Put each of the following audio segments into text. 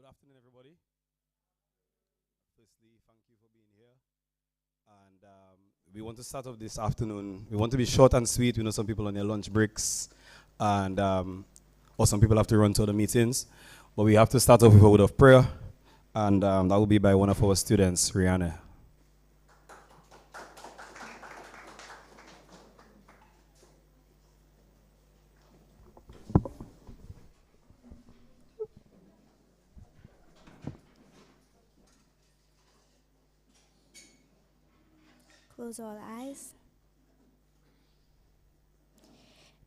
afternoon, everybody. Firstly, thank you for being here. And we want to start off this afternoon. We want to be short and sweet. We know some people on their lunch breaks, and or some people have to run to other meetings. But we have to start off with a word of prayer, and that will be by one of our students, Rihanna. Close all eyes.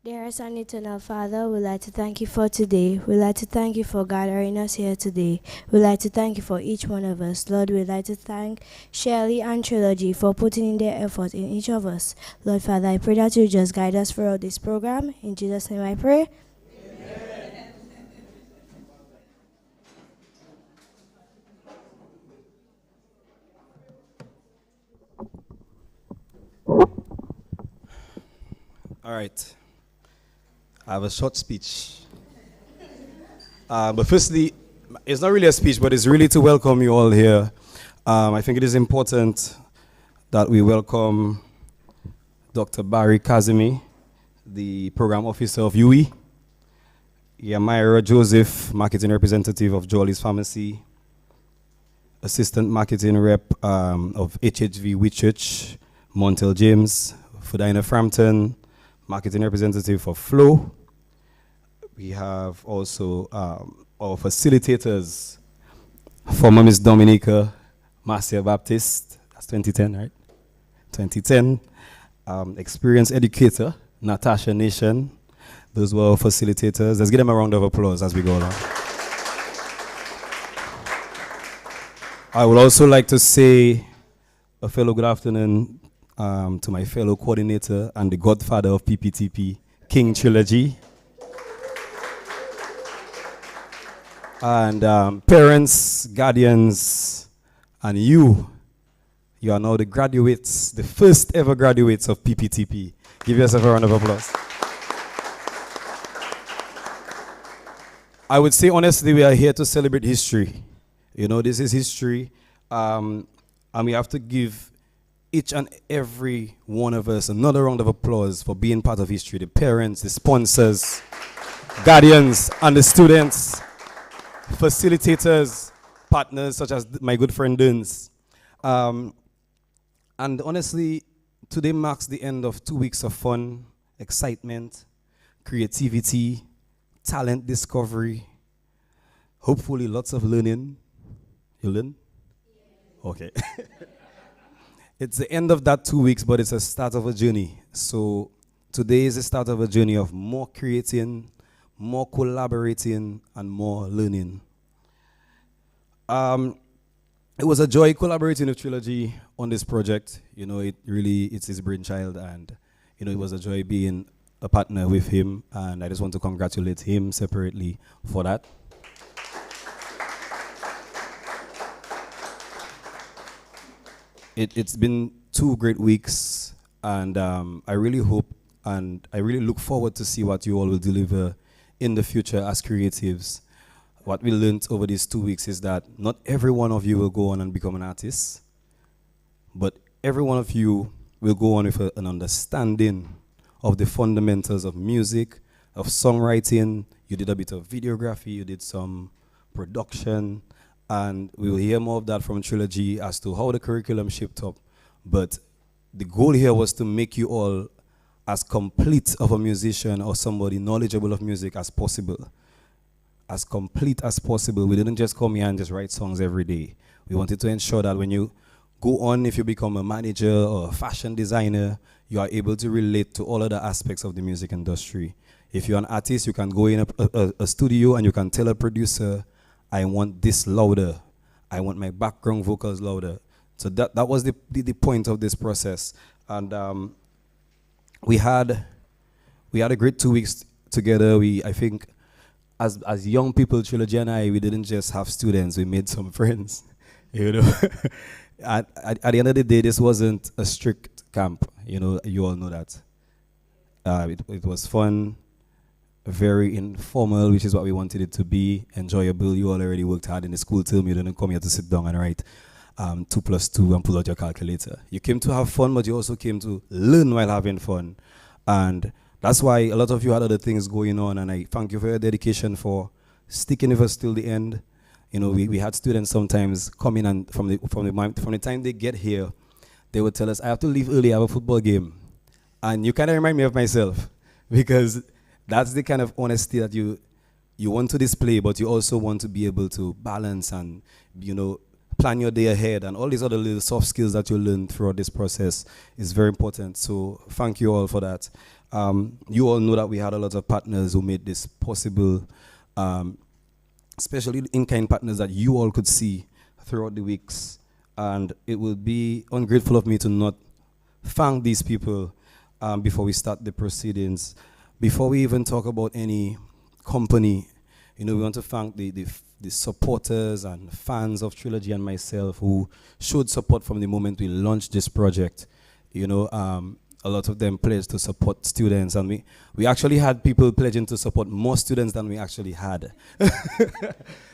Dear Son, Eternal Father, we'd like to thank you for today. We'd like to thank you for gathering us here today. We'd like to thank you for each one of us. Lord, we'd like to thank Shirley and Trilogy for putting in their effort in each of us. Lord Father, I pray that you just guide us throughout this program. In Jesus' name I pray. All right. I have a short speech. But firstly, it's not really a speech, but it's really to welcome you all here. I think it is important that we welcome Dr. Barry Kazimi, the program officer of UE, Yamira Joseph, marketing representative of Jolly's Pharmacy, assistant marketing rep of HHV Whitchurch, Montel James, Fudina Frampton, marketing representative for Flow. We have also our facilitators, former Miss Dominica Marcia Baptist, that's 2010, right? 2010. Experienced educator, Natasha Nation. Those were our facilitators. Let's give them a round of applause as we go along. I would also like to say a fellow good afternoon to my fellow coordinator and the godfather of PPTP, King Trilogy. And parents, guardians, and you are now the graduates, the first ever graduates of PPTP. Give yourself a round of applause. I would say honestly, we are here to celebrate history. You know, this is history, and we have to give each and every one of us another round of applause for being part of history. The parents, the sponsors, guardians, and the students, facilitators, partners such as my good friend Duns. And honestly, today marks the end of 2 weeks of fun, excitement, creativity, talent discovery, hopefully lots of learning. You learn? Okay. It's the end of that 2 weeks, but it's a start of a journey. So today is the start of a journey of more creating, more collaborating, and more learning. It was a joy collaborating with Trilogy on this project. You know, it's his brainchild, and you know, it was a joy being a partner with him, and I just want to congratulate him separately for that. It's been 2 great weeks, and I really hope and I really look forward to see what you all will deliver in the future as creatives. What we learned over these 2 weeks is that not every one of you will go on and become an artist, but every one of you will go on with an understanding of the fundamentals of music, of songwriting. You did a bit of videography, you did some production, and we will hear more of that from Trilogy as to how the curriculum shaped up. But the goal here was to make you all as complete of a musician or somebody knowledgeable of music as possible. As complete as possible. We didn't just come here and just write songs every day. We wanted to ensure that when you go on, if you become a manager or a fashion designer, you are able to relate to all other aspects of the music industry. If you're an artist, you can go in a studio and you can tell a producer, I want this louder. I want my background vocals louder. So that was the point of this process. And we had a great 2 weeks together. I think as young people, Trilogy and I, we didn't just have students, we made some friends. You know, at the end of the day, this wasn't a strict camp. You know, you all know that. It was fun. very informal, which is what we wanted it to be, enjoyable. You all already worked hard in the school term. You didn't come here to sit down and write 2 plus 2 and pull out your calculator. You came to have fun, but you also came to learn while having fun. And that's why a lot of you had other things going on, and I thank you for your dedication for sticking with us till the end. You know, we had students sometimes come in, and from the time they get here, they would tell us, I have to leave early, I have a football game. And you kind of remind me of myself, because that's the kind of honesty that you want to display, but you also want to be able to balance and, you know, plan your day ahead, and all these other little soft skills that you learn throughout this process is very important. So thank you all for that. You all know that we had a lot of partners who made this possible, especially in-kind partners that you all could see throughout the weeks. And it would be ungrateful of me to not thank these people before we start the proceedings. Before we even talk about any company, you know, we want to thank the supporters and fans of Trilogy and myself who showed support from the moment we launched this project. You know, a lot of them pledged to support students, and we actually had people pledging to support more students than we actually had.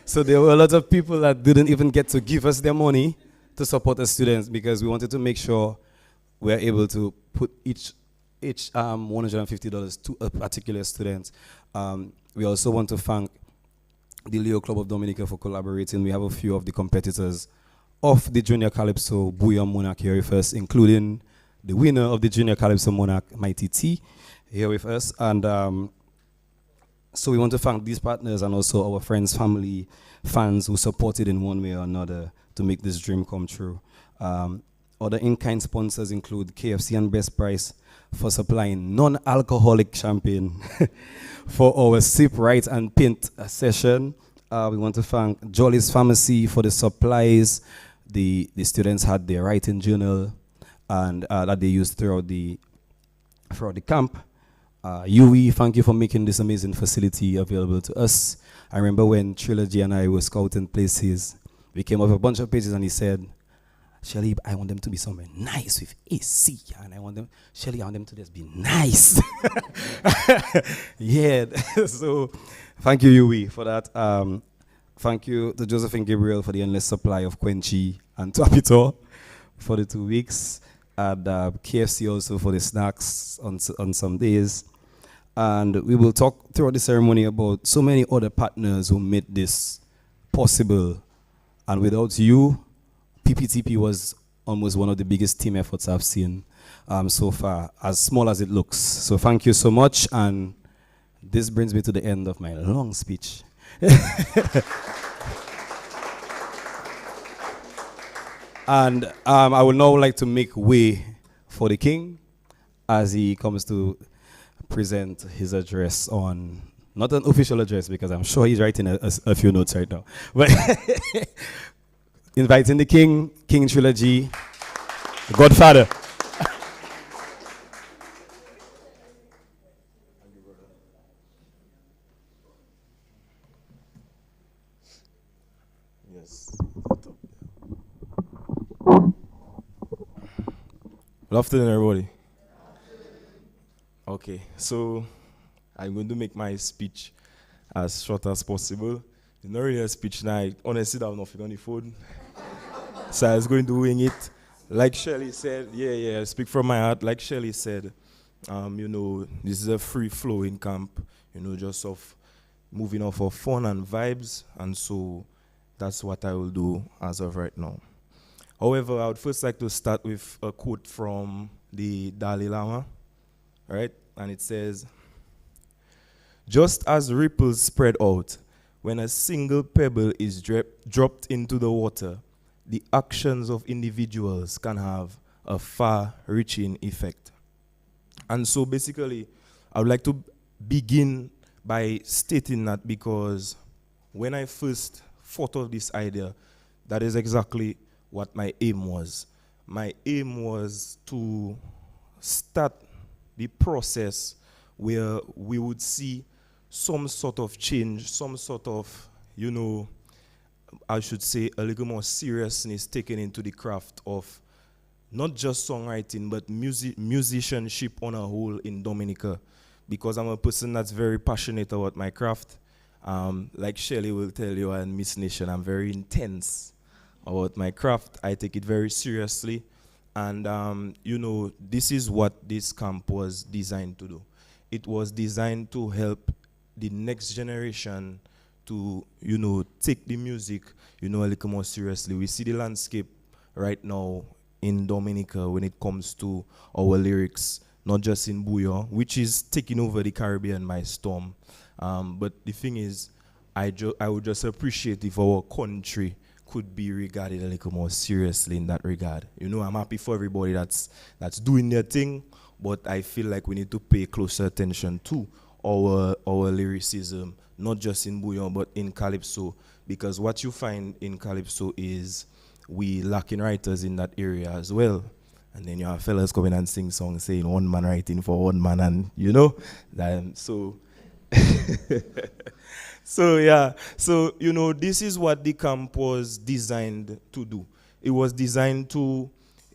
So there were a lot of people that didn't even get to give us their money to support the students, because we wanted to make sure we're able to put each $150 to a particular student. We also want to thank the Leo Club of Dominica for collaborating. We have a few of the competitors of the Junior Calypso Bouillon Monarch here with us, including the winner of the Junior Calypso Monarch, Mighty T, here with us. And so we want to thank these partners and also our friends, family, fans who supported in one way or another to make this dream come true. Other in-kind sponsors include KFC and Best Price for supplying non-alcoholic champagne for our Sip, Write, and Paint session. We want to thank Jolly's Pharmacy for the supplies. The students had their writing journal and that they used throughout the camp. UE, thank you for making this amazing facility available to us. I remember when Trilogy and I were scouting places, we came up with a bunch of pages and he said, Shelly, I want them to be somewhere nice with AC. And I want them to just be nice. Yeah. So thank you, Yui, for that. Thank you to Josephine Gabriel for the endless supply of Quenchy and Tapito for the 2 weeks. And KFC also for the snacks on some days. And we will talk throughout the ceremony about so many other partners who made this possible. And without you, PPTP was almost one of the biggest team efforts I've seen so far, as small as it looks. So thank you so much, and this brings me to the end of my long speech. And I would now like to make way for the king as he comes to present his address on, not an official address because I'm sure he's writing a few notes right now, but inviting the King Trilogy, the Godfather. Yes. Good afternoon, everybody. Okay, so I'm going to make my speech as short as possible. It's not really a speech now. Honestly, I have nothing on the phone. So I was going to wing it. Like Shirley said, I speak from my heart. Like Shirley said, this is a free-flowing camp, just of moving off of fun and vibes. And so that's what I will do as of right now. However, I would first like to start with a quote from the Dalai Lama, right? And it says, just as ripples spread out when a single pebble is dropped into the water, the actions of individuals can have a far-reaching effect. And so basically, I would like to begin by stating that because when I first thought of this idea, that is exactly what my aim was. My aim was to start the process where we would see some sort of change, some sort of, I should say, a little more seriousness taken into the craft of not just songwriting, but musicianship on a whole in Dominica. because I'm a person that's very passionate about my craft. Like Shelley will tell you and Miss Nation, I'm very intense about my craft. I take it very seriously. And, this is what this camp was designed to do. It was designed to help the next generation to, take the music, a little more seriously. We see the landscape right now in Dominica when it comes to our lyrics, not just in Bouillon, which is taking over the Caribbean by storm. But the thing is, I would just appreciate if our country could be regarded a little more seriously in that regard. I'm happy for everybody that's doing their thing, but I feel like we need to pay closer attention to our lyricism, not just in Bouillon, but in Calypso, because what you find in Calypso is we lacking writers in that area as well. And then you have fellas coming and sing songs saying one man writing for one man, and so so yeah, so this is what the camp was designed to do. It was designed to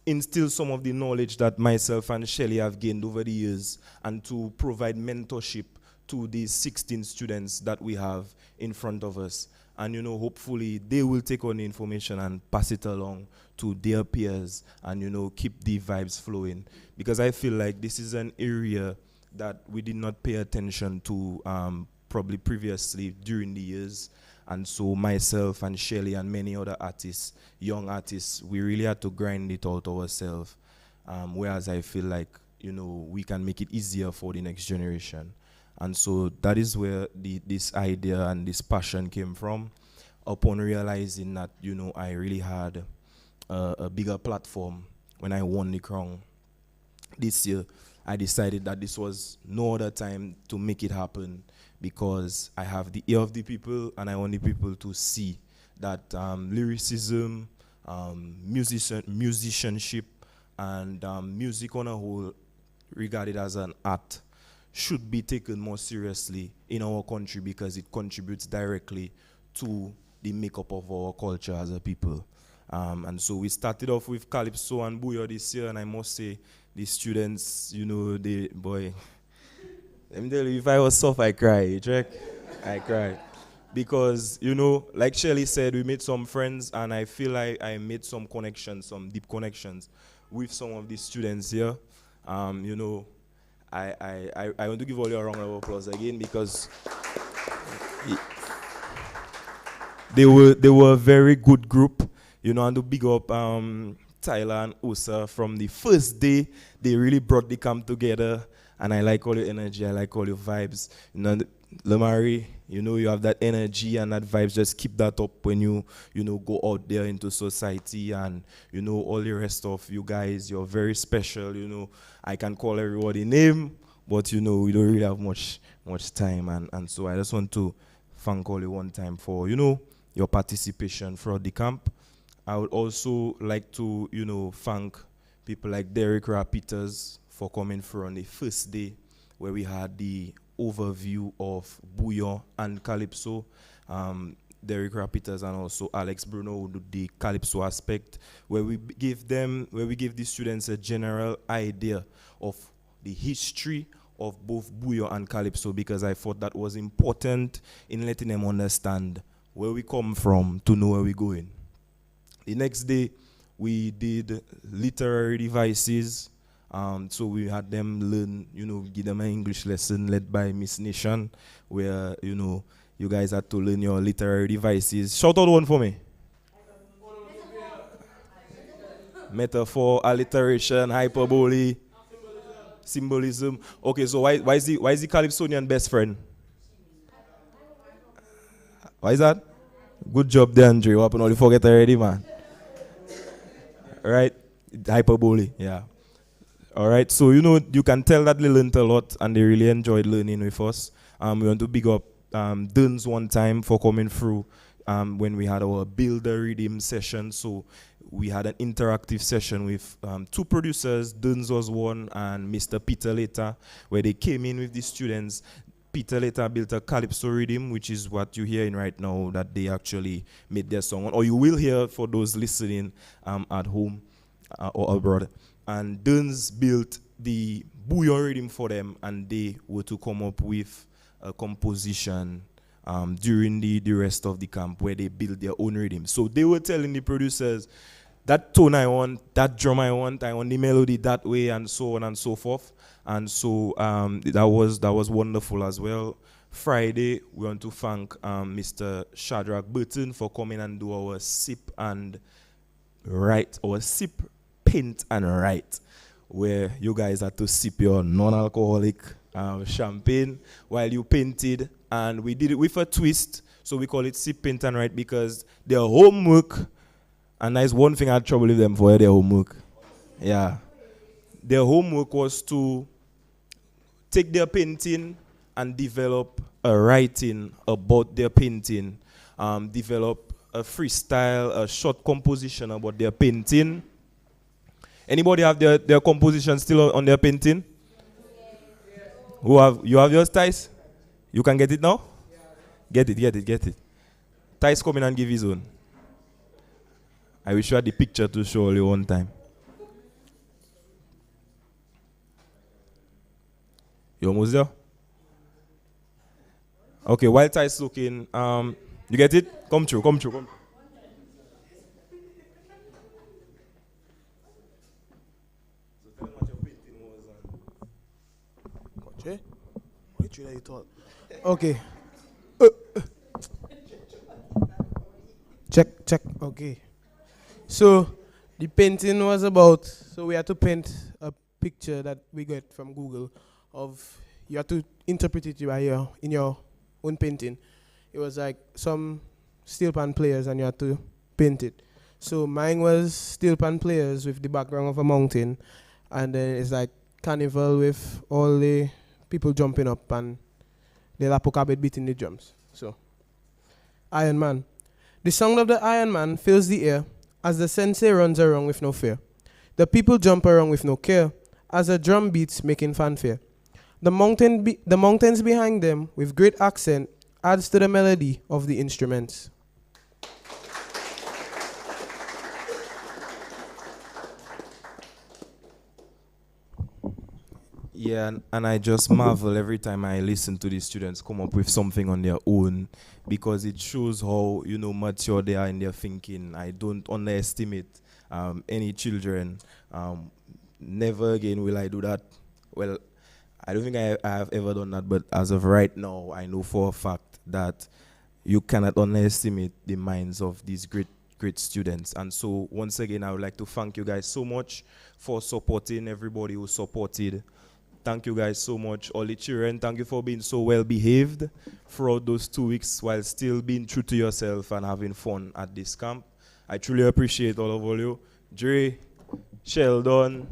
instill some of the knowledge that myself and Shelley have gained over the years, and to provide mentorship to these 16 students that we have in front of us. And hopefully they will take on the information and pass it along to their peers, and keep the vibes flowing, because I feel like this is an area that we did not pay attention to probably previously during the years. And so myself and Shelley and many other artists, young artists, we really had to grind it out ourselves, whereas I feel like we can make it easier for the next generation. And so that is where this idea and this passion came from, upon realizing that I really had a bigger platform when I won the crown this year. I decided that this was no other time to make it happen, because I have the ear of the people, and I want the people to see that lyricism, musicianship, and music on a whole, regarded as an art, should be taken more seriously in our country, because it contributes directly to the makeup of our culture as a people. And so we started off with Calypso and Bouillon this year, and I must say, the students, let me tell you, if I was soft, I cry, check? I cried. Because, like Shelley said, we made some friends, and I feel like I made some connections, some deep connections with some of these students here. I want to give all you a round of applause again, because they were a very good group, and to big up Tyler and Osa. From the first day, they really brought the camp together, and I like all your energy, I like all your vibes. Lamari, you have that energy and that vibes. Just keep that up when you go out there into society, and all the rest of you guys, you're very special. I can call everybody name, but we don't really have much time, and so I just want to thank all you one time for your participation throughout the camp. I would also like to thank people like Derek Peters for coming through on the first day, where we had the overview of Bouillon and Calypso. Derek Peters and also Alex Bruno who do the Calypso aspect, where we give the students a general idea of the history of both Bouillon and Calypso, because I thought that was important in letting them understand where we come from to know where we're going. The next day, we did literary devices. So we had them learn, give them an English lesson led by Miss Nation, where, you guys had to learn your literary devices. Shout out one for me. Metaphor, alliteration, hyperbole, symbolism. Okay, so why is the Calypsonian best friend? Why is that? Good job there, Andre. What happened? You forget already, man. Right? Hyperbole, yeah. All right, so you can tell that they learned a lot, and they really enjoyed learning with us. We want to big up Duns one time for coming through when we had our Builder Redeem session. So we had an interactive session with two producers. Duns was one, and Mr. Peter later, where they came in with the students. Peter later built a Calypso rhythm, which is what you're hearing right now, that they actually made their song on, or you will hear for those listening at home or abroad. And Duns built the bouillon rhythm for them, and they were to come up with a composition during the rest of the camp where they build their own rhythm. So they were telling the producers, that tone I want, that drum I want the melody that way, and so on and so forth. And so that was wonderful as well. Friday, we want to thank Mr. Shadrach Burton for coming and do our sip and write, our sip, paint and write, where you guys had to sip your non-alcoholic champagne while you painted, and we did it with a twist, so we call it sip, paint and write, because their homework, and that's one thing I had trouble with them for their homework. Yeah. Their homework was to take their painting and develop a writing about their painting, develop a freestyle, a short composition about their painting. Anybody have their composition still on their painting? You have yours, Thais? You can get it now? Get it. Thais, come in and give his own. I wish you had the picture to show you one time. You almost there? Okay, while Thais looking, you get it? Come through. Okay. What you thought? Okay. Check. Okay. So the painting was about. So we had to paint a picture that we got from Google of. You had to interpret it in your own painting. It was like some steel pan players, and you had to paint it. So mine was steel pan players with the background of a mountain, and then it's like carnival with all the people jumping up and the lapokabet beating the drums. So, Iron Man. The sound of the Iron Man fills the air as the sensei runs around with no fear. The people jump around with no care as the drum beats making fanfare. The mountains behind them with great accent adds to the melody of the instruments. Yeah, and I just marvel every time I listen to the students come up with something on their own, because it shows how, mature they are in their thinking. I don't underestimate any children. Never again will I do that. Well, I don't think I have ever done that, but as of right now, I know for a fact that you cannot underestimate the minds of these great students. And so, once again, I would like to thank you guys so much for supporting everybody who supported. Thank you guys so much, all the children. Thank you for being so well behaved throughout those 2 weeks while still being true to yourself and having fun at this camp. I truly appreciate all of you. Dre, Sheldon,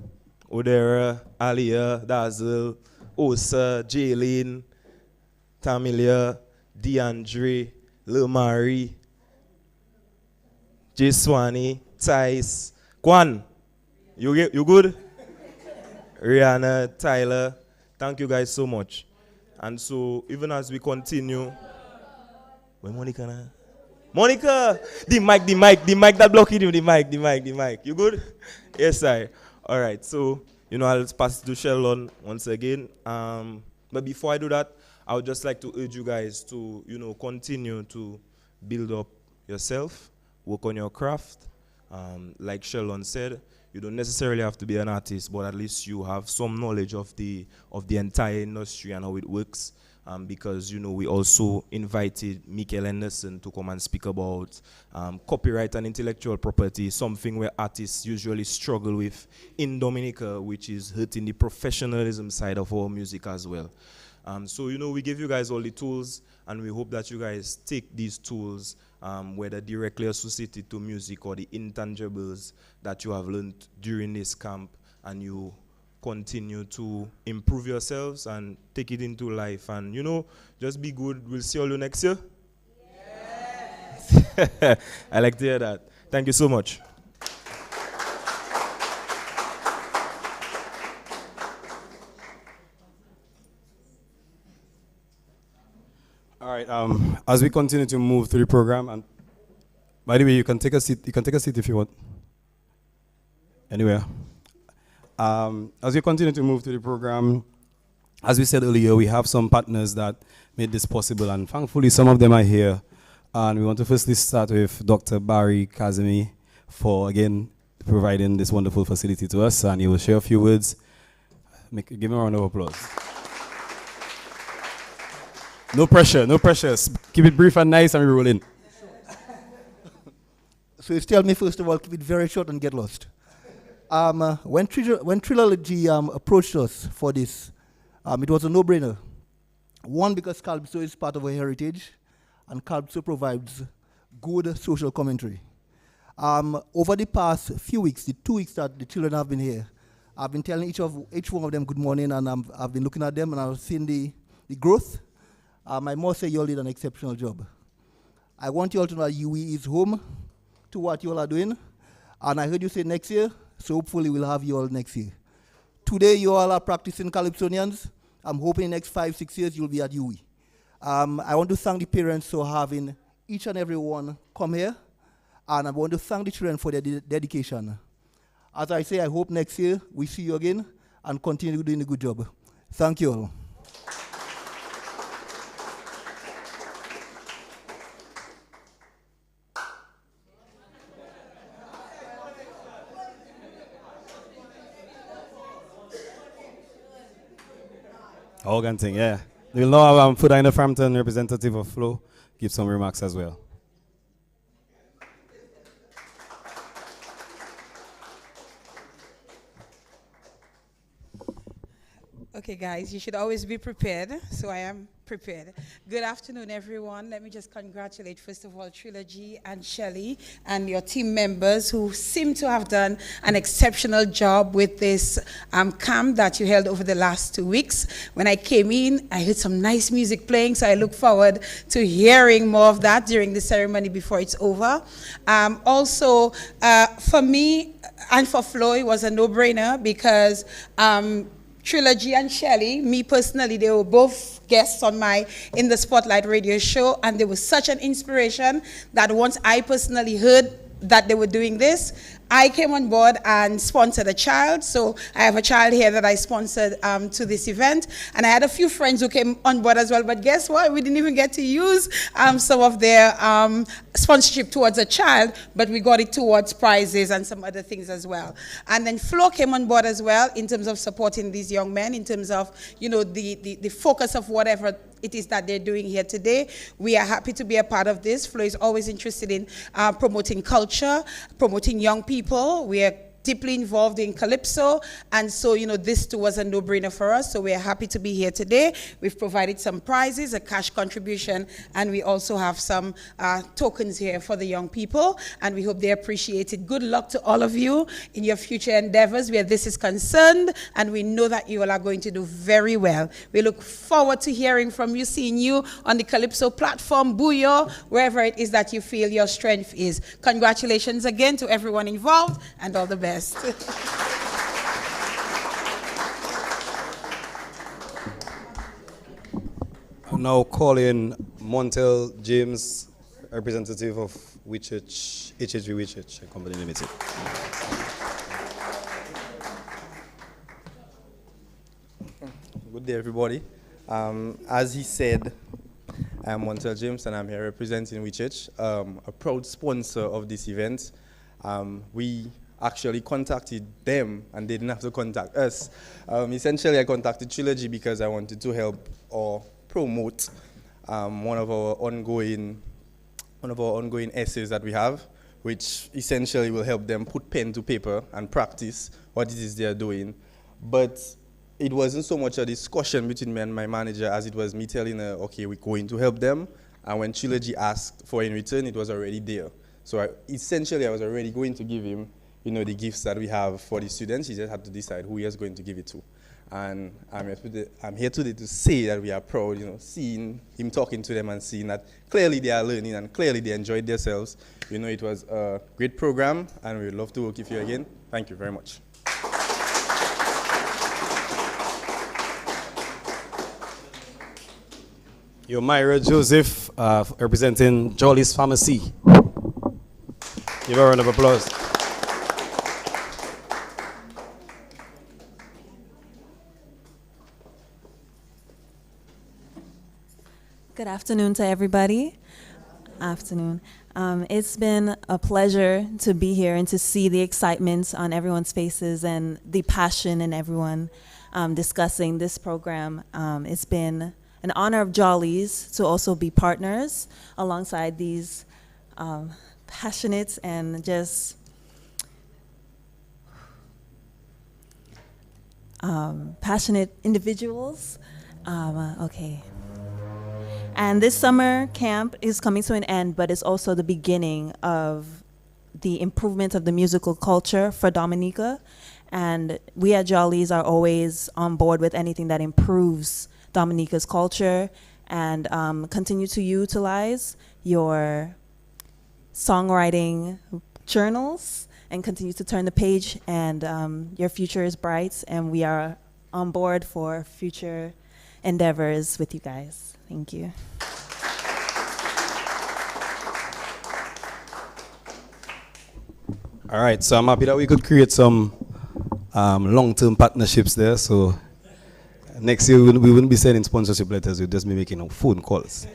Odera, Alia, Dazzle, Osa, Jaylene, Tamilia, DeAndre, Lil Marie, J Swanee, Thais, Kwan. You good? Rihanna, Tyler, thank you guys so much. And so, even as we continue, where Monica now? Monica! The mic that blocking you, the mic. You good? Yes, sir. All right, so, I'll pass it to Sheldon once again. But before I do that, I would just like to urge you guys to, continue to build up yourself, work on your craft. Like Sheldon said, you don't necessarily have to be an artist, but at least you have some knowledge of the entire industry and how it works. Because, we also invited Michael Anderson to come and speak about copyright and intellectual property, something where artists usually struggle with in Dominica, which is hurting the professionalism side of our music as well. So, we give you guys all the tools, and we hope that you guys take these tools, whether directly associated to music or the intangibles that you have learned during this camp, and you continue to improve yourselves and take it into life. And, just be good. We'll see all you next year. Yes. I like to hear that. Thank you so much. All right. As we continue to move through the program, and by the way, you can take a seat. You can take a seat if you want. Anywhere. As we continue to move to the program, as we said earlier, we have some partners that made this possible, and thankfully some of them are here. And we want to firstly start with Dr. Barry Kazemi for, again, providing this wonderful facility to us, and he will share a few words. Give him a round of applause. No pressure, no pressure. Keep it brief and nice, and we roll in. So you tell me, first of all, keep it very short and get lost. When Trilogy approached us for this, it was a no-brainer. One, because Calypso is part of our heritage, and Calypso provides good social commentary. Over the past few weeks, the 2 weeks that the children have been here, I've been telling each one of them good morning, and I've been looking at them, and I've seen the growth. I must say you all did an exceptional job. I want you all to know that UE is home to what you all are doing, and I heard you say next year, so hopefully we'll have you all next year. Today you all are practicing Calypsonians. I'm hoping in the next 5-6 years you'll be at UE. I want to thank the parents for having each and every one come here, and I want to thank the children for their dedication. As I say, I hope next year we see you again and continue doing a good job. Thank you all. Organ thing, yeah. We'll now have Fuda in the Frampton, representative of Flow, give some remarks as well. Okay, guys, you should always be prepared, so I am prepared. Good afternoon, everyone. Let me just congratulate, first of all, Trilogy and Shelley and your team members who seem to have done an exceptional job with this camp that you held over the last 2 weeks. When I came in, I heard some nice music playing, so I look forward to hearing more of that during the ceremony before it's over. Also, for me and for Flo, it was a no-brainer because Trilogy and Shelley, me personally, they were both guests on my In the Spotlight radio show, and they were such an inspiration that once I personally heard that they were doing this, I came on board and sponsored a child. So I have a child here that I sponsored to this event. And I had a few friends who came on board as well. But guess what? We didn't even get to use some of their sponsorship towards a child, but we got it towards prizes and some other things as well. And then Flo came on board as well in terms of supporting these young men, in terms of, you know, the focus of whatever it is that they're doing here today. We are happy to be a part of this. Flo is always interested in promoting culture, promoting young people. We are deeply involved in Calypso, and so, you know, this too was a no-brainer for us, so we are happy to be here today. We've provided some prizes, a cash contribution, and we also have some tokens here for the young people, and we hope they appreciate it. Good luck to all of you in your future endeavors where this is concerned, and we know that you all are going to do very well. We look forward to hearing from you, seeing you on the Calypso platform, Buyo, wherever it is that you feel your strength is. Congratulations again to everyone involved, and all the best. I'm now calling Montel James, representative of Whitchurch, HHV Whitchurch Company Limited. Good day, everybody. As he said, I'm Montel James, and I'm here representing Whitchurch, a proud sponsor of this event. We actually contacted them, and they didn't have to contact us. Essentially, I contacted Trilogy because I wanted to help or promote one of our ongoing essays that we have, which essentially will help them put pen to paper and practice what it is they are doing. But it wasn't so much a discussion between me and my manager as it was me telling her, okay, we're going to help them. And when Trilogy asked for in return, it was already there. So essentially, I was already going to give him, you know, the gifts that we have for the students. He just had to decide who he is going to give it to. And I'm here today to say that we are proud, you know, seeing him talking to them and seeing that clearly they are learning and clearly they enjoyed themselves. You know, it was a great program, and we would love to work with you again. Thank you very much. You're Myra Joseph, representing Jolly's Pharmacy. Give her a round of applause. Good afternoon to everybody. Afternoon. It's been a pleasure to be here and to see the excitement on everyone's faces and the passion in everyone discussing this program. It's been an honor of Jollies to also be partners alongside these passionate and just passionate individuals. Okay. And this summer camp is coming to an end, but it's also the beginning of the improvement of the musical culture for Dominica. And we at Jollies are always on board with anything that improves Dominica's culture, and continue to utilize your songwriting journals and continue to turn the page, and your future is bright, and we are on board for future endeavors with you guys. Thank you. All right, so I'm happy that we could create some long-term partnerships there. So next year we wouldn't be sending sponsorship letters, we'd just be making phone calls.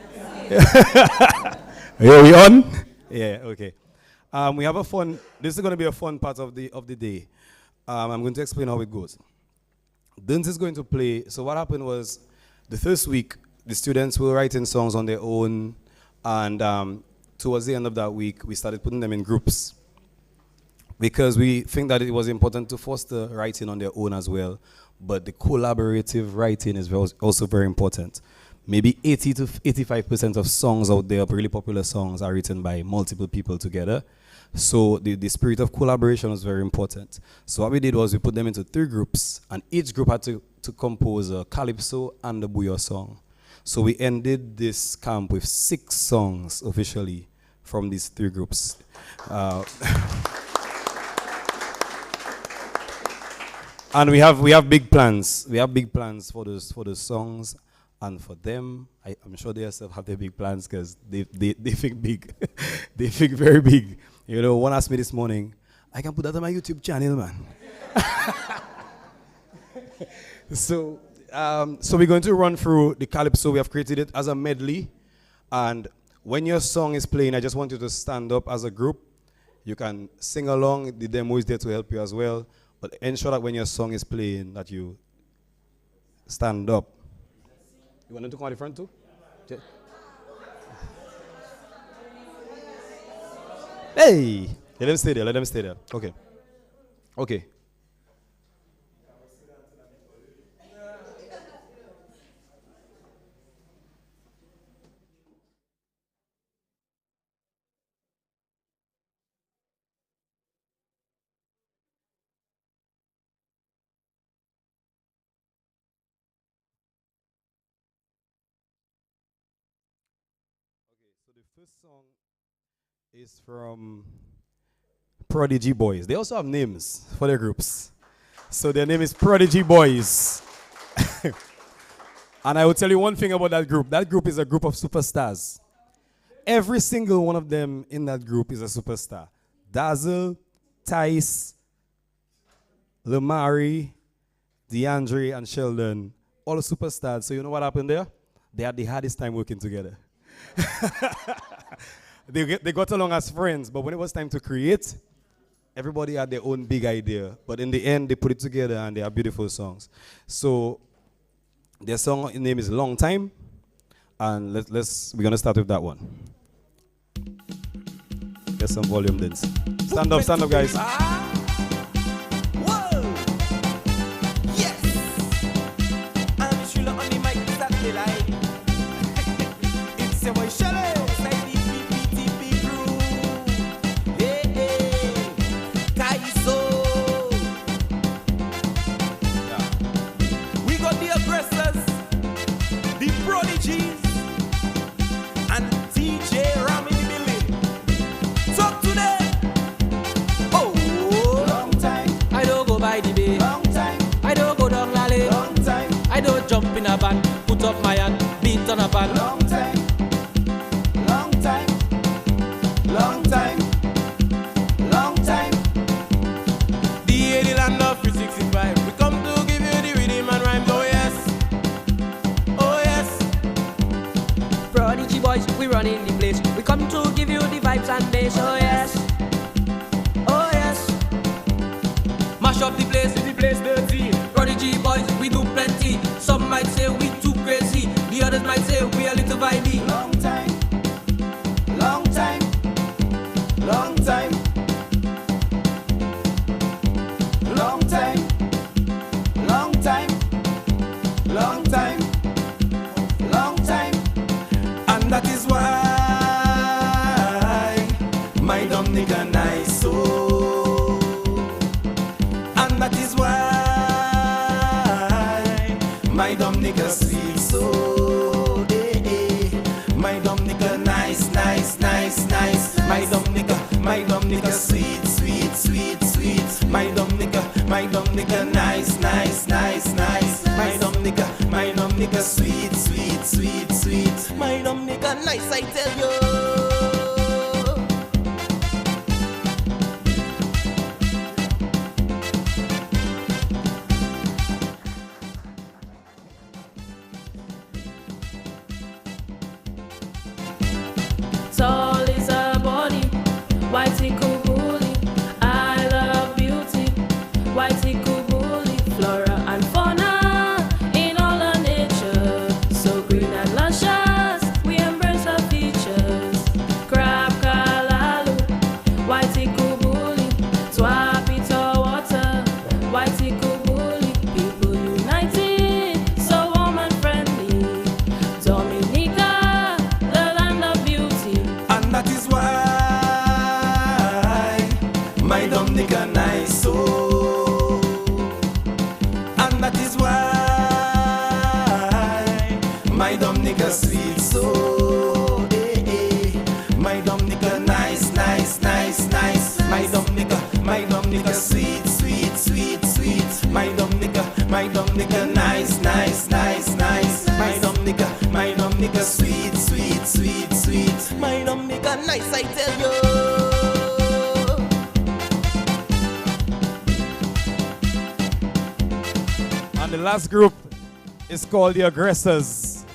Are we on? Yeah, okay. We have a fun, this is going to be a fun part of the day. I'm going to explain how it goes. Dins is going to play, so what happened was, the first week, the students were writing songs on their own, and towards the end of that week, we started putting them in groups, because we think that it was important to foster writing on their own as well, but the collaborative writing is also very important. Maybe 80 to 85% of songs out there, really popular songs, are written by multiple people together. So the spirit of collaboration was very important. So what we did was we put them into 3 groups, and each group had to compose a calypso and a bouyon song. So we ended this camp with 6 songs officially from these 3 groups. And we have big plans. We have big plans for those songs, and for them, I'm sure they yourself have their big plans, because they think big. They think very big. You know, one asked me this morning, I can put that on my YouTube channel, man. So we're going to run through the calypso. We have created it as a medley, and when your song is playing, I just want you to stand up as a group. You can sing along. The demo is there to help you as well, but ensure that when your song is playing, that you stand up. You want them to come out the front too? Yeah. Hey! Let them stay there, let them stay there. Okay. Okay. So the first song is from Prodigy Boys. They also have names for their groups. So their name is Prodigy Boys. And I will tell you one thing about that group. That group is a group of superstars. Every single one of them in that group is a superstar. Dazzle, Tice, Lamari, DeAndre, and Sheldon, all superstars. So you know what happened there? They had the hardest time working together. They got along as friends, but when it was time to create, everybody had their own big idea. But in the end, they put it together, and they are beautiful songs. So their song name is Long Time, and we're gonna start with that one. Get some volume, then. Stand up, guys. Jump in a van, put up my hand, beat on a van. Long time, long time, long time, long time. The land of 365. We come to give you the rhythm and rhyme. Oh yes, boys, we running the place. We come to give you the vibes and bass. Oh yes, oh yes. Mash up the place dirty. Prodigy boys, we do plenty. Some might say we too crazy. The others might say we a little vibey. Long time, long time, long time, long time, long time, long time, long time, and that is why my dumb nigga nice so, and that is why my dumb nigga sweet so, my dumb nigga nice, nice, nice, nice, my dumb nigga sweet, sweet, sweet, sweet, my dumb nigga nice, nice, nice, nice, my dumb nigga sweet, sweet, sweet, sweet, my dumb nigga nice, I tell you. Tall is a body, whitey kubuli. I love beauty, whitey kubuli. Flora and fauna in all our nature, so green and luscious. We embrace our features. Crab kalalu, whitey kubuli. Swapito water, whitey kubuli. People united, so warm and friendly. Dominica, the land of beauty. And that is why my dumb nigga nice so, and that is why my dumb nigga sweet so, my dumb nigga nice, nice, nice, nice, my dumb nigga sweet, sweet, sweet, sweet, my dumb nigga nice, nice, nice, nice, my dumb nigga sweet, sweet, sweet, sweet, my dumb nigga nice, I tell you. And the last group is called the Aggressors.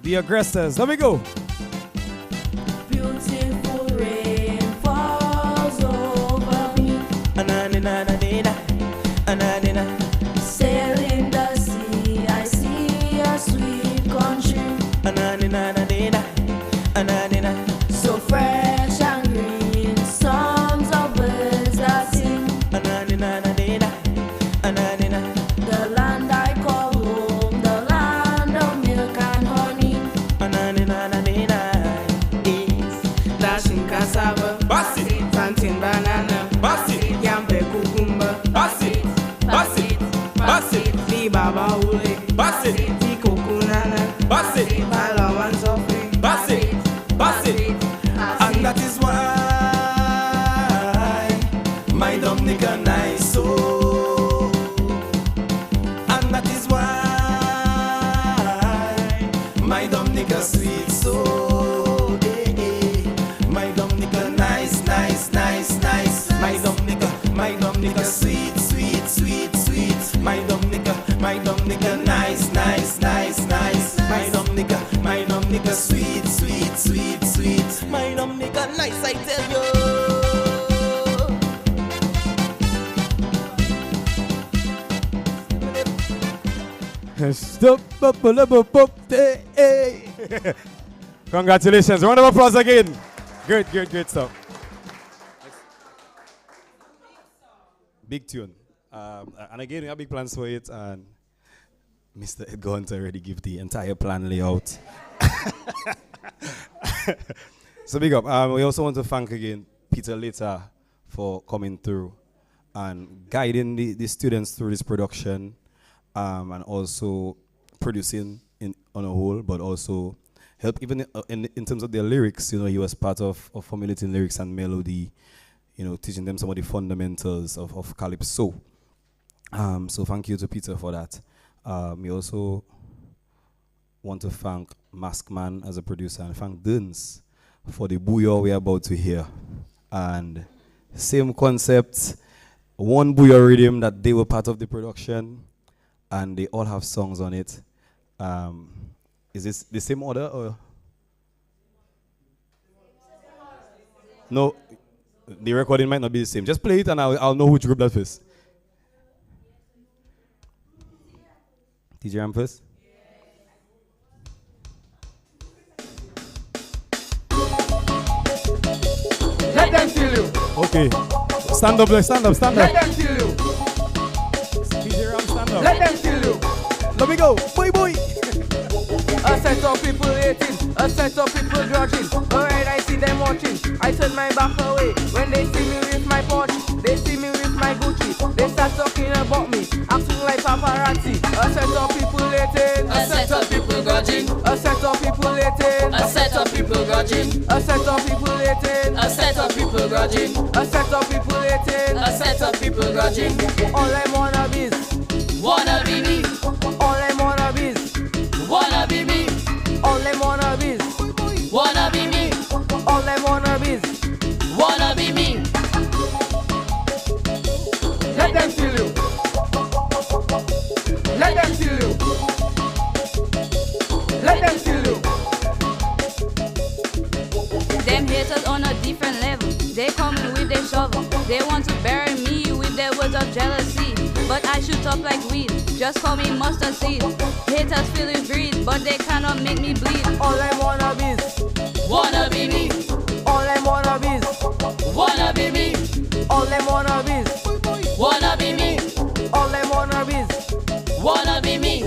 The Aggressors. Let me go. Beautiful rain falls over me. Sail in the sea, I see a sweet country. So fresh and green, songs of birds that sing. The land I call home, the land of milk and honey. Dashing cassava, plantain banana, yampe cucumber, the baba ule, the coconut, alawan sofi, And that is why my dumb nigga nice so, and that is why my dumb nigga sweet so, my dumb nigga nice, nice, nice, nice, my dumb nigga sweet, sweet, sweet, sweet, my dumb nigga nice, nice, nice, nice, my dumb nigga sweet, sweet, sweet, sweet, my dumb nigga nice, I tell you. Stop, up, up, up, hey. Congratulations. Round of applause again. Great stuff. Big tune. And again, we have big plans for it. And Mr. Edgar Hunter already give the entire plan layout. So big up. We also want to thank again Peter Later for coming through and guiding the students through this production, and also producing on a whole, but also help even in terms of their lyrics. You know, he was part of formulating lyrics and melody, you know, teaching them some of the fundamentals of calypso. So thank you to Peter for that. We also want to thank Maskman as a producer and thank Duns for the booyah we're about to hear. And same concept, one booyah rhythm that they were part of the production, and they all have songs on it. Is this the same order or? No, the recording might not be the same. Just play it and I'll know which group that is. DJ Ram first. Let them feel you. Okay. Stand up. Let them feel you. DJ Ram, stand up. Let them feel you. Let me go. Boy. A set of people hating, a set of people grudging. Alright, I see them watching. I turn my back away when they see me with my Porsche. They see me with my Gucci. They start talking about me, acting like paparazzi. A set of people hating, A set of people grudging. a set of people hating, A set of people grudging. a set of people hating, A set of people grudging. a set of people hating. A set of people grudging. All them wannabes, Wanna be me. all them wannabes, Wanna be me. all them wannabes, Wanna be me. all them wannabes. Wanna be me. Let them feel you. Let them feel you. Let them feel you. Them haters on a different level. They coming with their shovel. They want to bury me with their words of jealousy. But I shoot up like weed. Just call me mustard seed. Haters feeling greed, but they cannot make me bleed. All them wannabes. Wanna be me. All them wannabes. Wanna be me. All them wannabes. Wanna be me. All them wannabes. Wanna be me.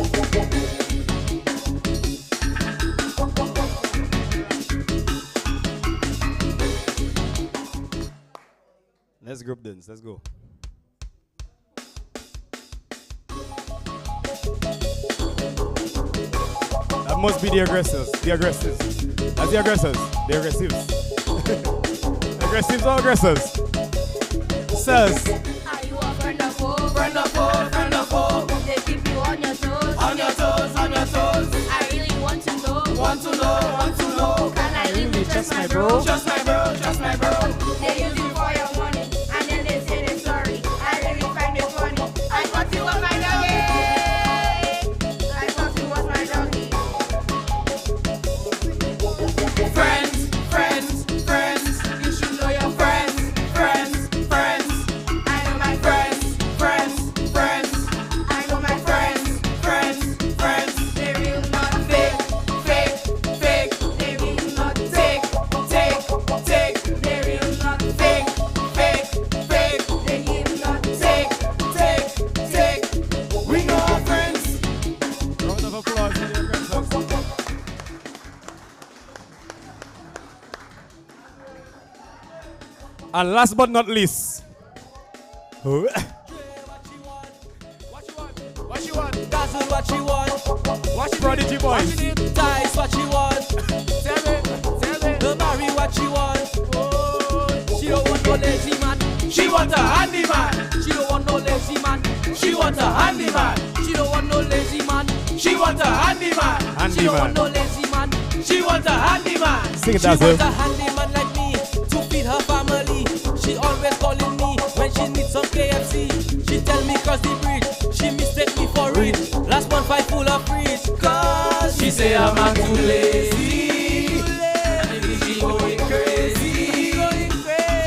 Let's group dance. Let's go. That must be the aggressors. The aggressors. That's the aggressors. The aggressives. Aggressives or aggressors? Says. Are you a friend of foe? Friend of foe, friend of foe. They keep you on your toes. On your toes, on your toes. I really want to know. Want to know, want to know. Can I really trust my bro? Trust my bro, trust my bro. They use you for your money, and then they say they're sorry. I really find it funny. I thought you was my doggy. I thought you was my doggy. Friends, friends, friends. You should know your friends, friends, friends. I know my friends, friends, friends. I know my friends, friends, friends. They will not fake, fake, fake. They will not take, take, take. They will not fake, fake, fake. They will not take, take, take. We know our friends. Round of applause for the aggressors. And last but not least. What she want? Dazzle what she want. What she Prodigy need? boys. What she need? Dice what she want. Tell me. The Mary what she want. Oh, she don't want no lazy man. She want a handyman. She don't want no lazy man. She want a handyman. She don't want no lazy man. She want a handyman. She don't want no lazy man. She want a handyman. Sing it, She Dazzle. want a handyman like me to feed her family. She always calling me when she needs some KFC. She tell me cross the bridge. She mistake me for rich. Last month I full of fridge. Cause she say I'm a too lazy. And she going crazy.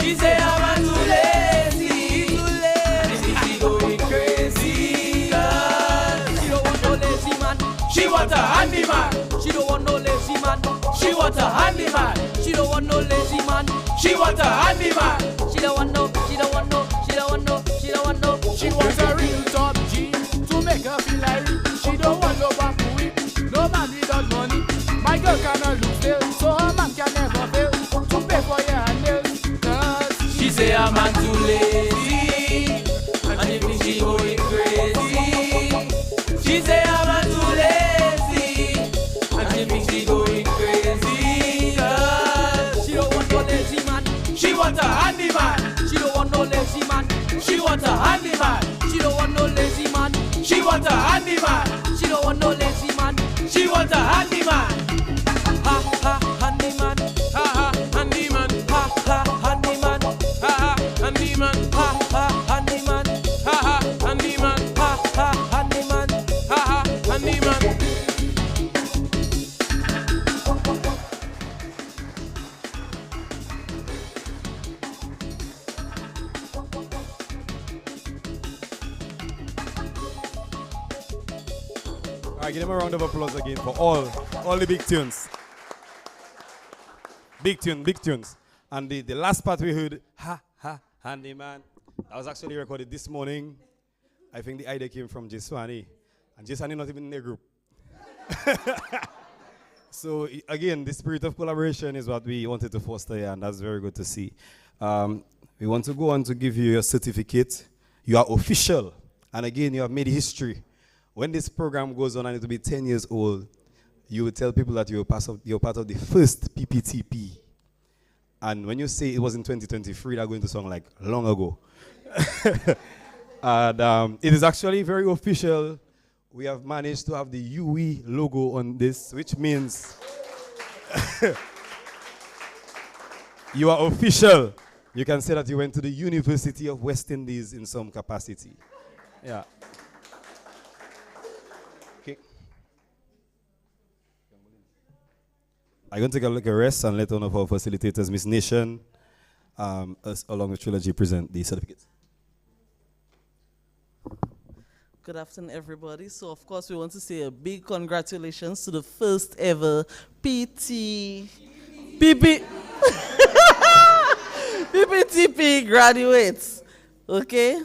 She say I'm a too lazy. And she going crazy. Cause she don't want no lazy man. She want a handyman. She don't want no lazy man. She want a handyman. She don't want no lazy man. She want a handyman. She don't want no. She don't want no. She don't want no. She don't want no. She wants a real top G to make her feel like rich. She don't want no back whip, no man without money. My girl cannot look still, so her man can never fail to pay for your nails. Cause She say I'm a too lazy. And if she going crazy. She say I'm a too lazy. And if she going crazy. Cause she don't want no lazy man. She want a handyman. She don't want no lazy man. She want a handyman. She don't want no lazy man. She want a handyman. She don't want no lazy man. She want a handyman. Ha ha handyman. Ha ha handyman. Ha ha handyman. Ha ha handyman. Ha ha handyman. Ha ha handyman. Ha ha handyman. Ha ha handyman. give them a round of applause again for all the big tunes. Big tunes. And the last part we heard, ha, ha, handyman. That was actually recorded this morning. I think the idea came from Jeswani. And Jeswani not even in the group. So again, the spirit of collaboration is what we wanted to foster here, and that's very good to see. We want to go on to give you your certificate. You are official. And again, you have made history. When this program goes on and it will be 10 years old, you will tell people that you're part of the first PPTP. And when you say it was in 2023, they're going to sound like long ago. And it is actually very official. We have managed to have the UE logo on this, which means you are official. You can say that you went to the University of West Indies in some capacity. Yeah. Okay. I'm going to take a look at rest and let one of our facilitators, Miss Nation, us, along with Trilogy, present the certificates. Good afternoon, everybody. So, of course, we want to say a big congratulations to the first ever PPTP graduates. Okay?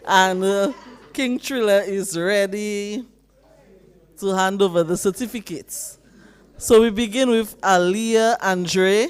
And King Triller is ready to hand over the certificates. So, we begin with Aliyah Andre.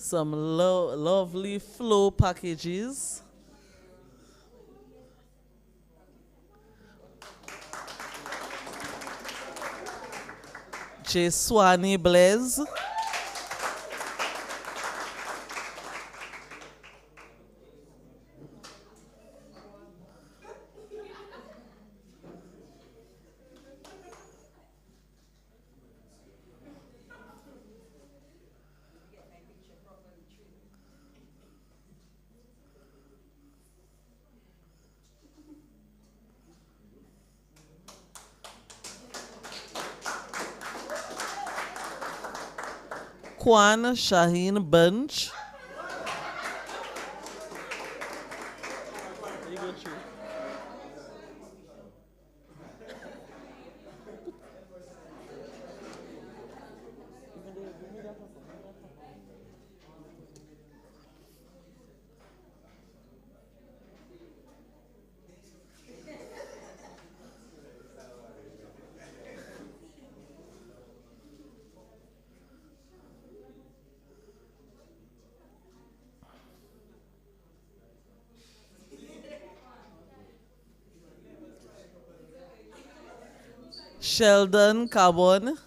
Some lovely flow packages. Jeswani Blaise. Kwan Shaheen Bunch. Sheldon Carbon.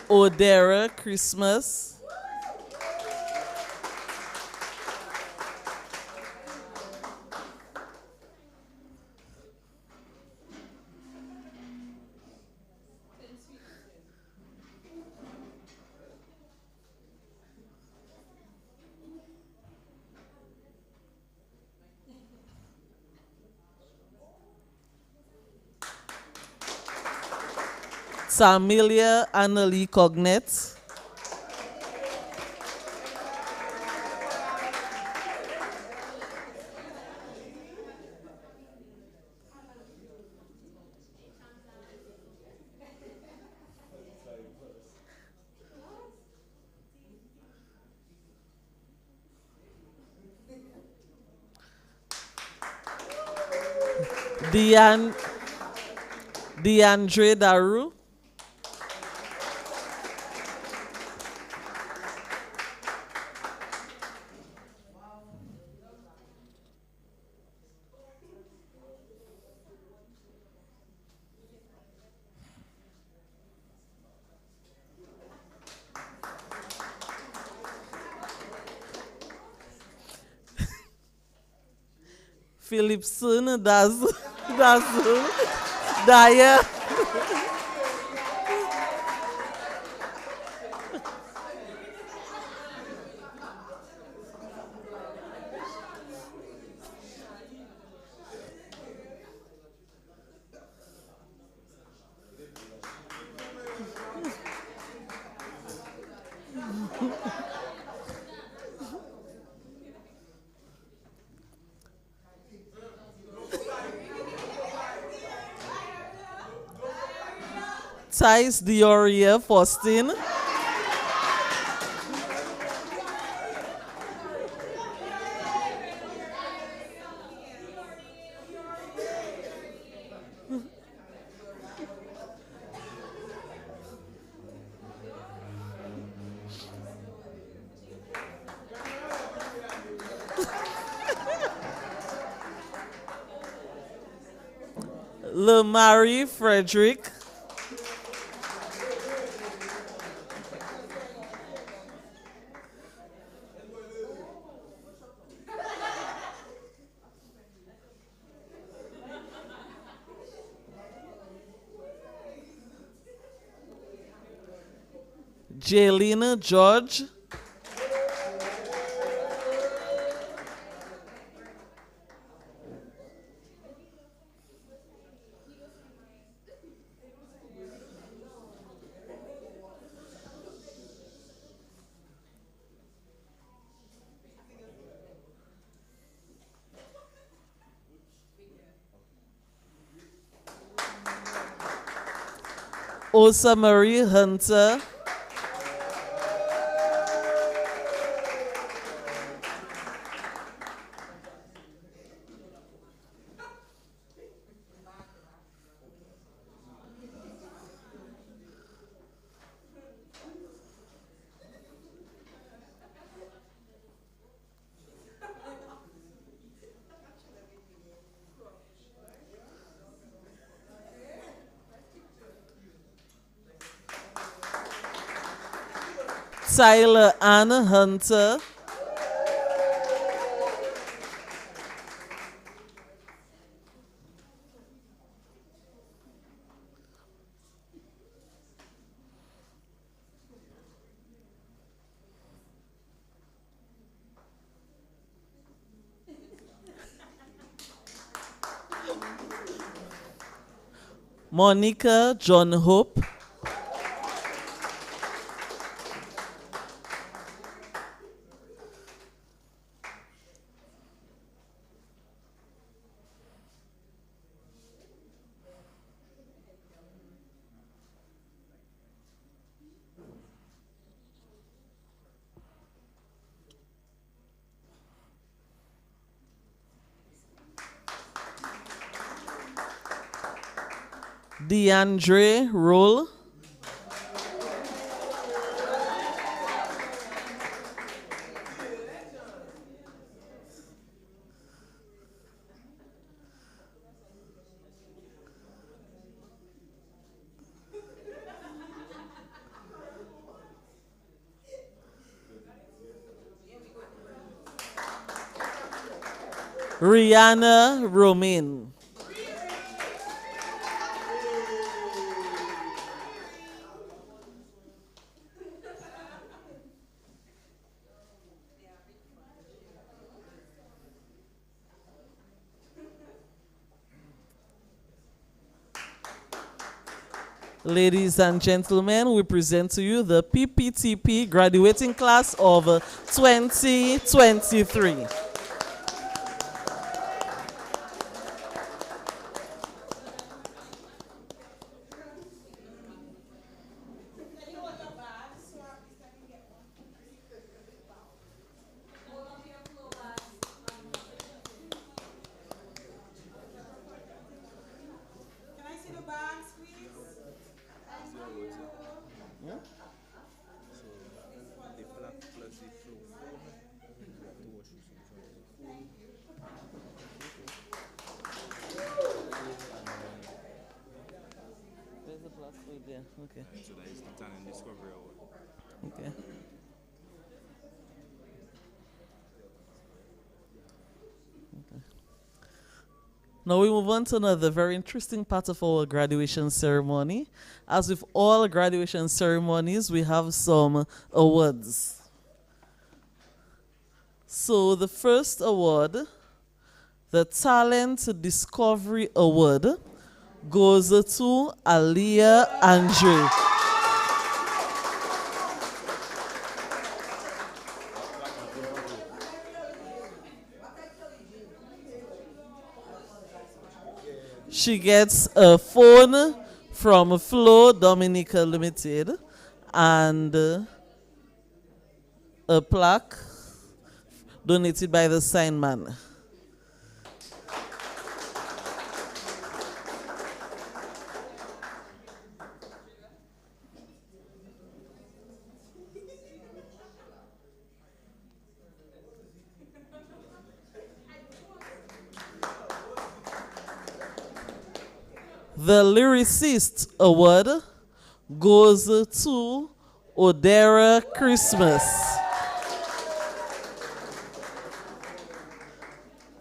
Odera Christmas. Samilia Annalie Cognet. DeAndre Daru. Philipson Dazu. Daya. Thais Dioria Faustin. Lemari Frederick. Jaylina George. Osa Marie Hunter. Tyler Anna Hunter. Monica John Hope. DeAndre Roll. Rihanna Romain. Ladies and gentlemen, we present to you the PPTP graduating class of 2023. Okay. So that is the talent discovery award. Okay. Now we move on to another very interesting part of our graduation ceremony. As with all graduation ceremonies, we have some awards. So the first award, the Talent Discovery Award, goes to Aliyah Andre. She gets a phone from Flow Dominica Limited and a plaque donated by the sign man. The Lyricist Award goes to Odera Christmas.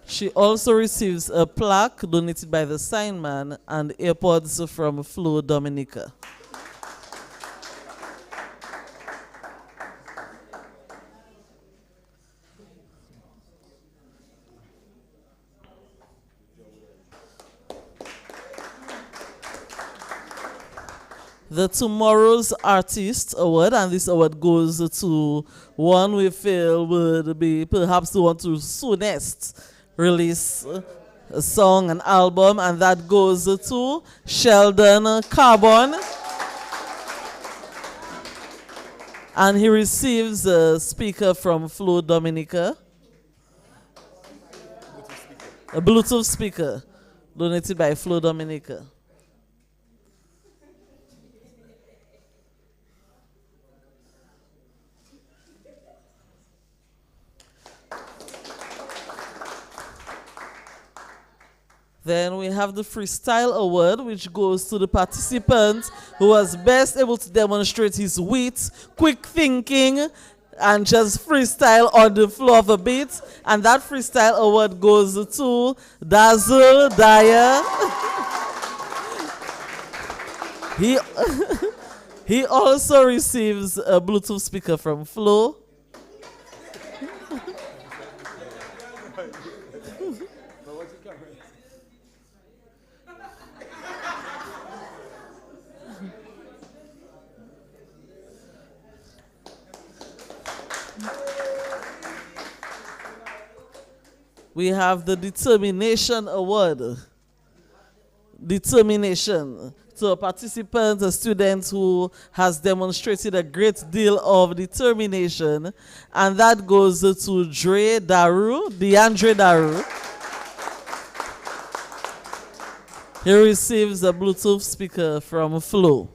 She also receives a plaque donated by the sign man and AirPods from Flo Dominica. The Tomorrow's Artist Award, and this award goes to one we feel would be perhaps the one to soonest release a song, an album, and that goes to Sheldon Carbon. And he receives a speaker from Flo Dominica. A Bluetooth speaker donated by Flo Dominica. Then we have the Freestyle Award, which goes to the participant who was best able to demonstrate his wit, quick thinking, and just freestyle on the floor of a beat. And that Freestyle Award goes to Dazzle Dyer. He also receives a Bluetooth speaker from Flo. We have the Determination Award. Determination. To a participant, a student who has demonstrated a great deal of determination. And that goes to DeAndre Daru. He receives a Bluetooth speaker from Flo.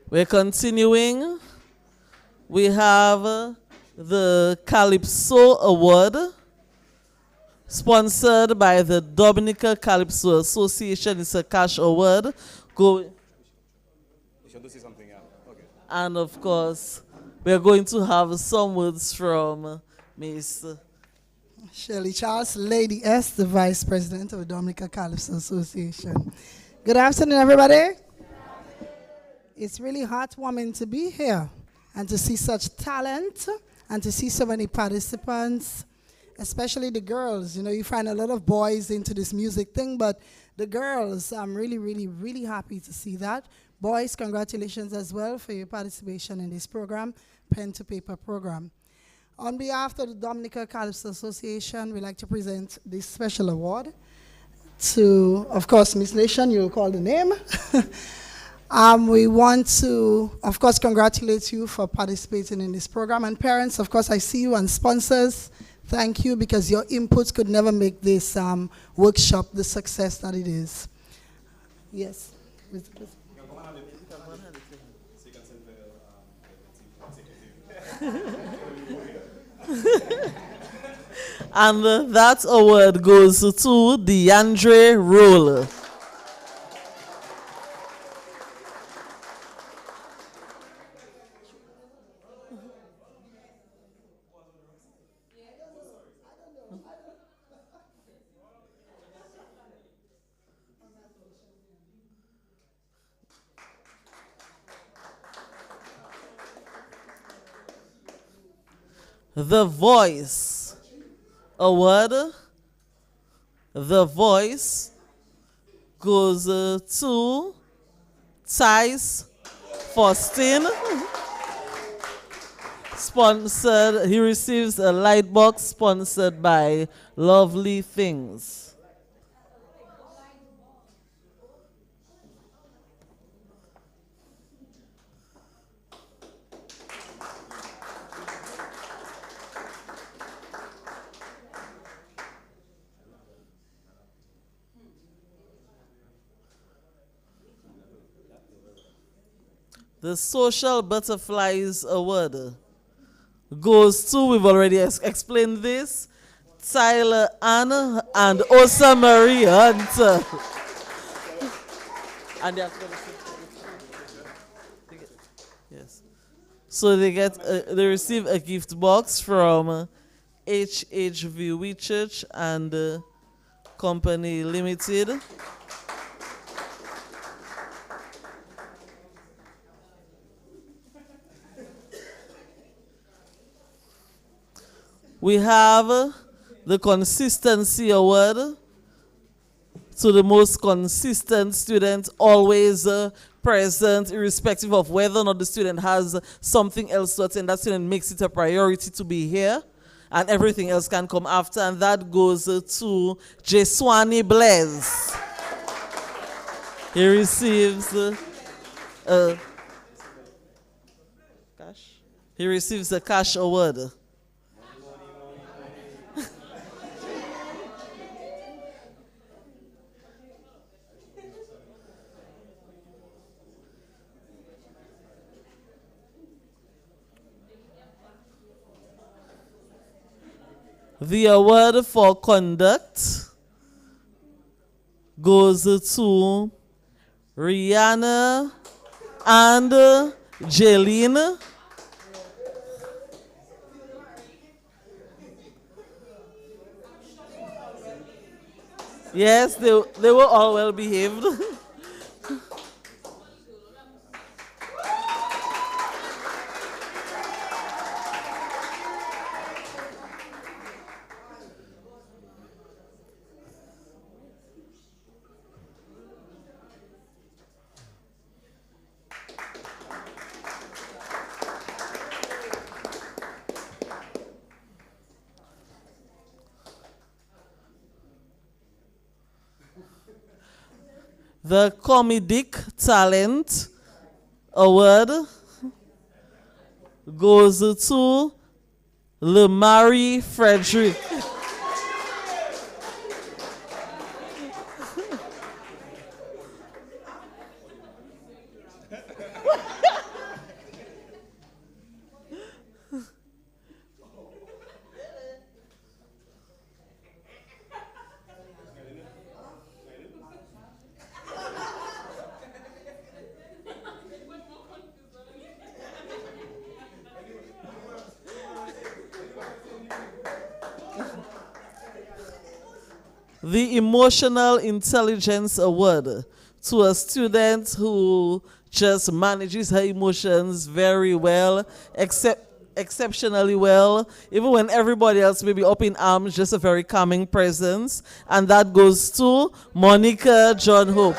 We're continuing. We have the Calypso Award, sponsored by the Dominica Calypso Association. It's a cash award. And of course, we're going to have some words from Miss Shirley Charles, Lady S, the Vice President of the Dominica Calypso Association. Good afternoon, everybody. It's really heartwarming to be here and to see such talent and to see so many participants, especially the girls. You know, you find a lot of boys into this music thing, but the girls, I'm really, really, really happy to see that. Boys, congratulations as well for your participation in this program, Pen to Paper program. On behalf of the Dominica Calypso Association, we'd like to present this special award to, of course, Miss Nation, you'll call the name. We want to, of course, congratulate you for participating in this program. And parents, of course, I see you, and sponsors, thank you, because your inputs could never make this workshop the success that it is. Yes. And that award goes to DeAndre Roller. The Voice Award. The Voice goes to Thais Faustin. Sponsored, he receives a light box sponsored by Lovely Things. The Social Butterflies Award goes to, we've already explained this, Tyler Ann and Osa Marie Hunter. And yes. So they receive a gift box from HHV Church and Company Limited. We have the Consistency Award to the most consistent student, always present, irrespective of whether or not the student has something else to attend. That student makes it a priority to be here, and everything else can come after, and that goes to Jeswani Blaise. He receives a cash award. The award for conduct goes to Rihanna and Jaylene. Yes, they were all well behaved. The Comedic Talent Award goes to Lemari Frederick. The Emotional Intelligence Award to a student who just manages her emotions very well, exceptionally well, even when everybody else may be up in arms, just a very calming presence. And that goes to Monica John Hope.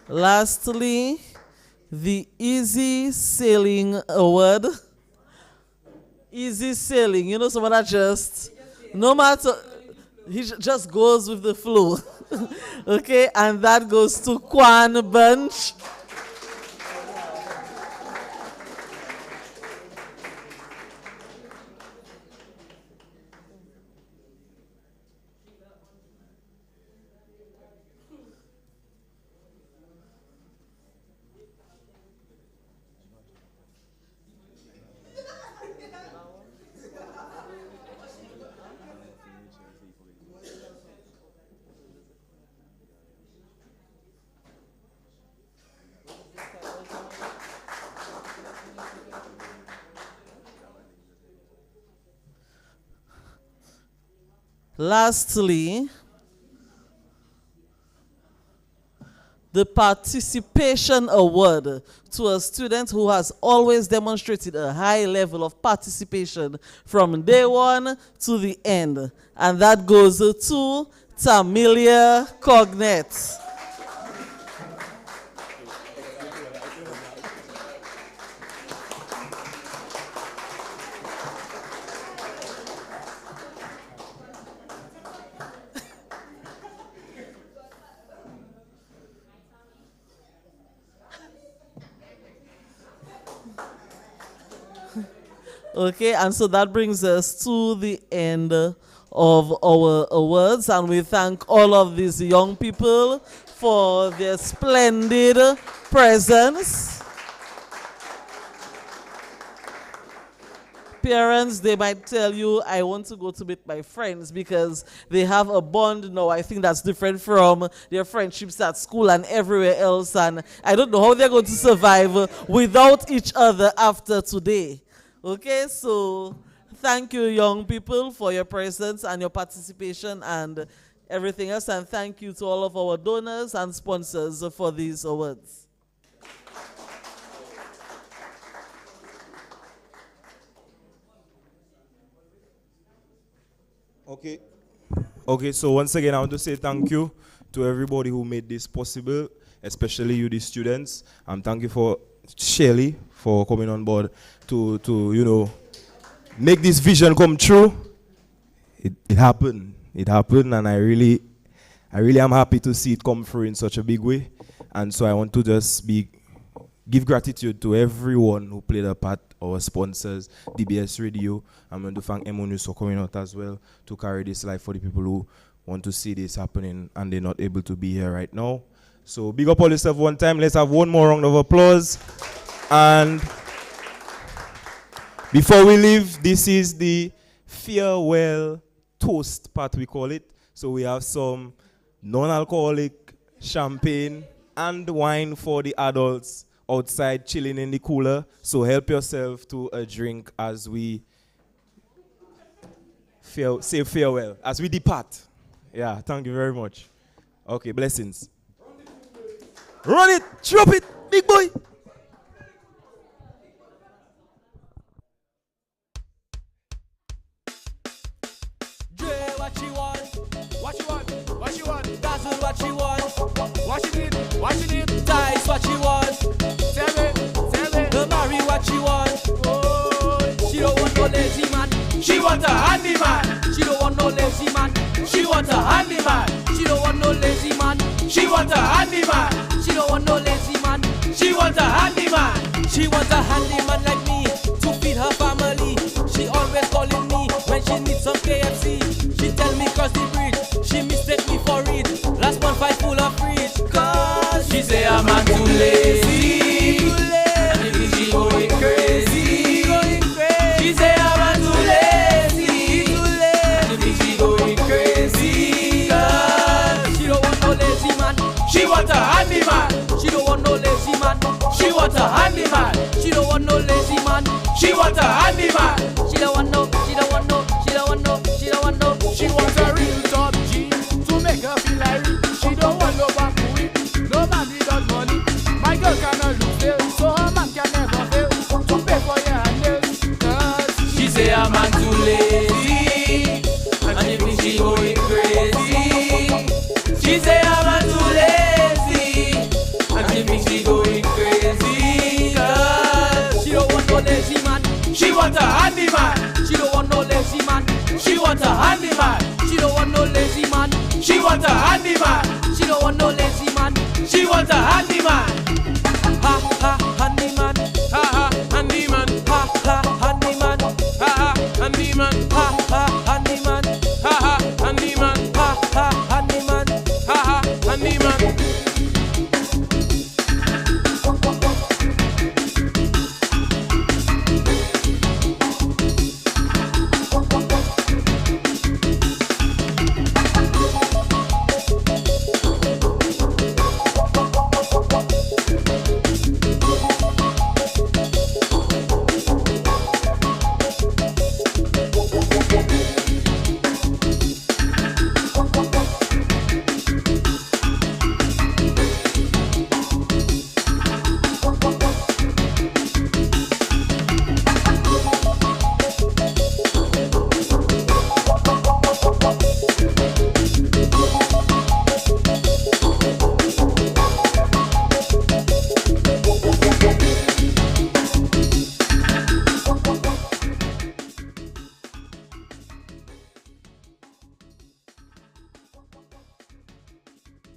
Lastly, the Easy Sailing Award. Easy sailing, you know, someone that just, no matter, just goes with the flow. Okay, and that goes to Kwan Bunch. Lastly, the Participation Award to a student who has always demonstrated a high level of participation from day one to the end. And that goes to Tamilia Cognet. Okay, and so that brings us to the end of our awards, and we thank all of these young people for their splendid presence. Parents, they might tell you, I want to go to meet my friends because they have a bond now. I think that's different from their friendships at school and everywhere else, and I don't know how they're going to survive without each other after today. Okay, so thank you, young people, for your presence and your participation and everything else. And thank you to all of our donors and sponsors for these awards. Okay, so once again, I want to say thank you to everybody who made this possible, especially you, the students. Thank you for Shirley for coming on board to you know, make this vision come true. It happened, and I really am happy to see it come through in such a big way. And so I want to just give gratitude to everyone who played a part, our sponsors, DBS Radio. I'm going to thank Emonus for coming out as well to carry this life for the people who want to see this happening and they're not able to be here right now. So big up all yourself one time. Let's have one more round of applause. And before we leave, this is the farewell toast part, we call it. So we have some non-alcoholic champagne and wine for the adults outside chilling in the cooler. So help yourself to a drink as we say farewell, as we depart. Yeah, thank you very much. Okay, blessings. Run it, drop it, big boy. What she want? What she want? What she want? Dazzle what she want? What she need? What she need? Dice what she want? Tell me. The marry what she want? Oh, she don't want no lazy man. She want a handy man. She don't want no lazy man. She want a handy man. She don't want no lazy man. She want a handy man. She don't want no lazy man. She want a handy man. She want a handy man like me to feed her family. She always calling me when she needs some KFC. She tell me cross the bridge. She mistake me for it. Last month I full of fridge. Cause she say I'm not too lazy. And if she going crazy. She want a handyman. She don't want no lazy man. She want a handyman. She don't want no lazy man. She want a handyman. She don't want no, she don't want no, she don't want no, she don't want no. She wants a real top G to make her feel like she don't want no back with no man without money. My girl cannot look fail, so her man can never fail to pay for your handles. She say a man too lazy, and she think she going crazy. She say a man too lazy, and she think she going crazy. She don't want no lazy man. She want a handyman. She don't want no lazy man. She want a handyman. She don't want no lazy man. She want a handyman. She don't want no lazy man. She want a handyman.